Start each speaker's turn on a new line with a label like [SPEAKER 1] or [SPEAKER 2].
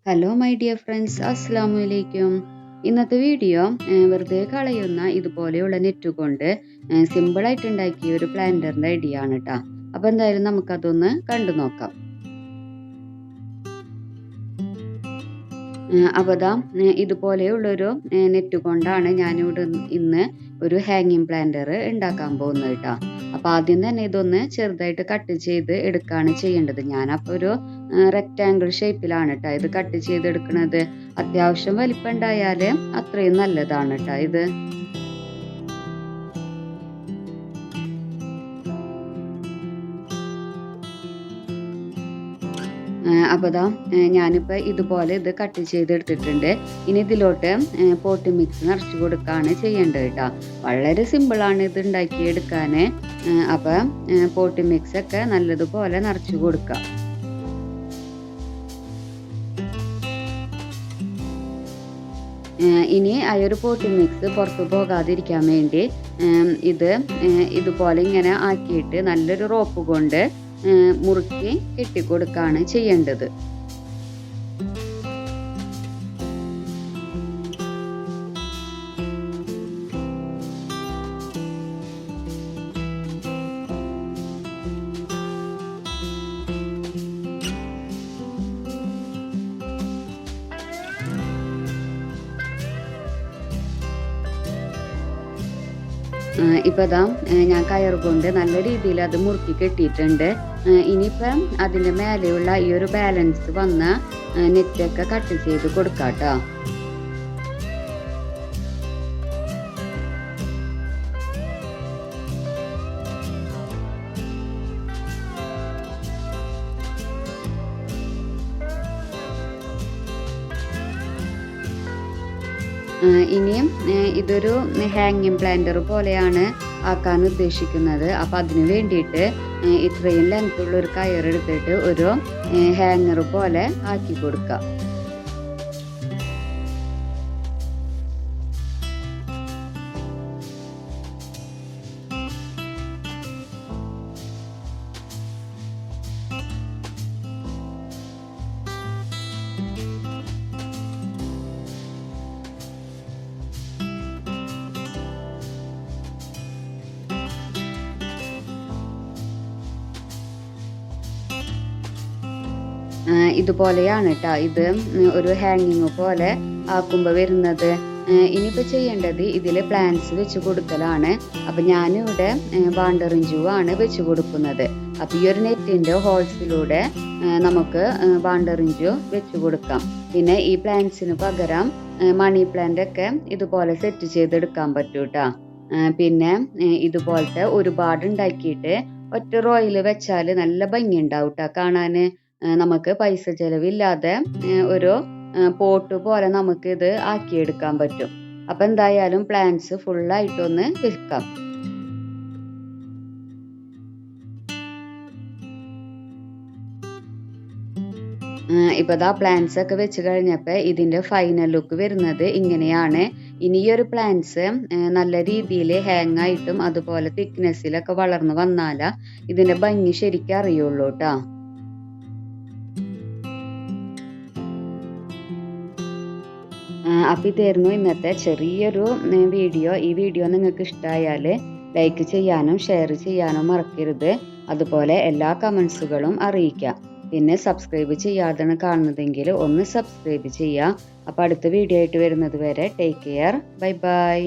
[SPEAKER 1] Hello my dear friends, അസ്സലാമു അലൈക്കും. ഇന്നത്തെ വീഡിയോ വെറുതെ കളയുന്ന ഇതുപോലെയുള്ള നെറ്റ് കൊണ്ട് സിമ്പിളായിട്ട് ഉണ്ടാക്കിയ ഒരു പ്ലാന്ററിൻ്റെ ഐഡിയ ആണ് കേട്ടോ. അപ്പോൾ എന്തായാലും നമുക്കതൊന്ന് കണ്ടു നോക്കാം. അപ്പോൾ ഇതുപോലെയുള്ളൊരു നെറ്റ് കൊണ്ടാണ് ഞാനിവിടെ ഇന്ന് ഒരു ഹാങ്ങിങ് പ്ലാന്റർ ഉണ്ടാക്കാൻ പോകുന്നത് കേട്ടോ. അപ്പോൾ ആദ്യം തന്നെ ഇതൊന്ന് ചെറുതായിട്ട് കട്ട് ചെയ്ത് എടുക്കുകയാണ് ചെയ്യേണ്ടത്. ഞാനപ്പോൾ ഒരു റെക്റ്റാങ്കിൾ ഷേപ്പിലാണ് കേട്ടോ ഇത് കട്ട് ചെയ്തെടുക്കുന്നത്. അത്യാവശ്യം വലിപ്പം ഉണ്ടായാൽ അത്രയും നല്ലതാണ് കേട്ടോ ഇത്. അപ്പോൾ ഞാനിപ്പോൾ ഇതുപോലെ ഇത് കട്ട് ചെയ്തെടുത്തിട്ടുണ്ട്. ഇനി ഇതിലോട്ട് പോട്ട് മിക്സ് നിറച്ച് കൊടുക്കുകയാണ് ചെയ്യേണ്ടത് കേട്ടോ. വളരെ സിമ്പിളാണ് ഇത് ഉണ്ടാക്കിയെടുക്കാൻ. അപ്പോൾ പോട്ട് മിക്സൊക്കെ നല്ലതുപോലെ നിറച്ച് കൊടുക്കുക. ഇനി ആ ഒരു പോട്ട് മിക്സ് പുറത്തു പോകാതിരിക്കാൻ വേണ്ടി ഇതുപോലെ ഇങ്ങനെ ആക്കിയിട്ട് നല്ലൊരു റോപ്പ് കൊണ്ട് മുറുക്കി കെട്ടിക്കൊടുക്കുകയാണ് ചെയ്യേണ്ടത്. ഇപ്പോൾ ഞാൻ കയർ കൊണ്ട് നല്ല രീതിയിൽ അത് മുറുക്കി കെട്ടിയിട്ടുണ്ട്. ഇനിയിപ്പം അതിൻ്റെ മേലെയുള്ള ഈ ഒരു ബാലൻസ് വന്ന നെറ്റൊക്കെ കട്ട് ചെയ്ത് കൊടുക്കാം കേട്ടോ. ഇനിയും ഇതൊരു ഹാങ്ങിങ് പ്ലാന്റർ പോലെയാണ് ആക്കാൻ ഉദ്ദേശിക്കുന്നത്. അപ്പം അതിന് വേണ്ടിയിട്ട് ഇത്രയും ലെങ്ത്തുള്ള ഒരു കയർ എടുത്തിട്ട് ഒരു ഹാങ്ങർ പോലെ ആക്കി കൊടുക്കുക. ഇതുപോലെയാണ് കേട്ടോ ഇത് ഒരു ഹാങ്ങിങ് പോലെ ആക്കുമ്പോൾ വരുന്നത്. ഇനിയിപ്പോൾ ചെയ്യേണ്ടത് ഇതിൽ പ്ലാന്റ്സ് വെച്ച് കൊടുക്കലാണ്. അപ്പം ഞാനിവിടെ വാണ്ടറിഞ്ചു ആണ് വെച്ച് കൊടുക്കുന്നത്. അപ്പം ഈ ഒരു നെറ്റിൻ്റെ ഹോൾസിലൂടെ നമുക്ക് വാണ്ടറിഞ്ചു വെച്ച് കൊടുക്കാം. പിന്നെ ഈ പ്ലാന്റ്സിന് പകരം മണി പ്ലാന്റ് ഒക്കെ ഇതുപോലെ സെറ്റ് ചെയ്തെടുക്കാൻ പറ്റും കേട്ടോ. പിന്നെ ഇതുപോലത്തെ ഒരുപാട് ഉണ്ടാക്കിയിട്ട് ഒറ്റ റോയിൽ വെച്ചാൽ നല്ല ഭംഗി ഉണ്ടാവും കേട്ടോ കാണാൻ. നമുക്ക് പൈസ ചെലവില്ലാതെ ഒരു പോട്ട് പോലെ നമുക്ക് ഇത് ആക്കിയെടുക്കാൻ പറ്റും. അപ്പം എന്തായാലും പ്ലാന്റ്സ് ഫുള്ളായിട്ടൊന്ന് വെക്കാം. ഇപ്പോൾ പ്ലാന്റ്സ് ഒക്കെ വെച്ച് കഴിഞ്ഞപ്പോൾ ഇതിൻ്റെ ഫൈനൽ ലുക്ക് വരുന്നത് ഇങ്ങനെയാണ്. ഇനി ഈ ഒരു പ്ലാന്റ്സ് നല്ല രീതിയിൽ ഹാങ് ആയിട്ടും അതുപോലെ തിക്നെസ്സിലൊക്കെ വളർന്നു വന്നാൽ ഇതിൻ്റെ ഭംഗി ശരിക്കും അറിയുള്ളൂ കേട്ടോ. അപ്പം ഇതായിരുന്നു ഇന്നത്തെ ചെറിയൊരു വീഡിയോ. ഈ വീഡിയോ നിങ്ങൾക്ക് ഇഷ്ടമായാൽ ലൈക്ക് ചെയ്യാനും ഷെയർ ചെയ്യാനും മറക്കരുത്. അതുപോലെ എല്ലാ കമൻസുകളും അറിയിക്കുക. പിന്നെ സബ്സ്ക്രൈബ് ചെയ്യാതാണ് കാണുന്നതെങ്കിൽ ഒന്ന് സബ്സ്ക്രൈബ് ചെയ്യുക. അപ്പോൾ അടുത്ത വീഡിയോ ആയിട്ട് വരുന്നത് വരെ ടേക്ക് കെയർ. Bye bye.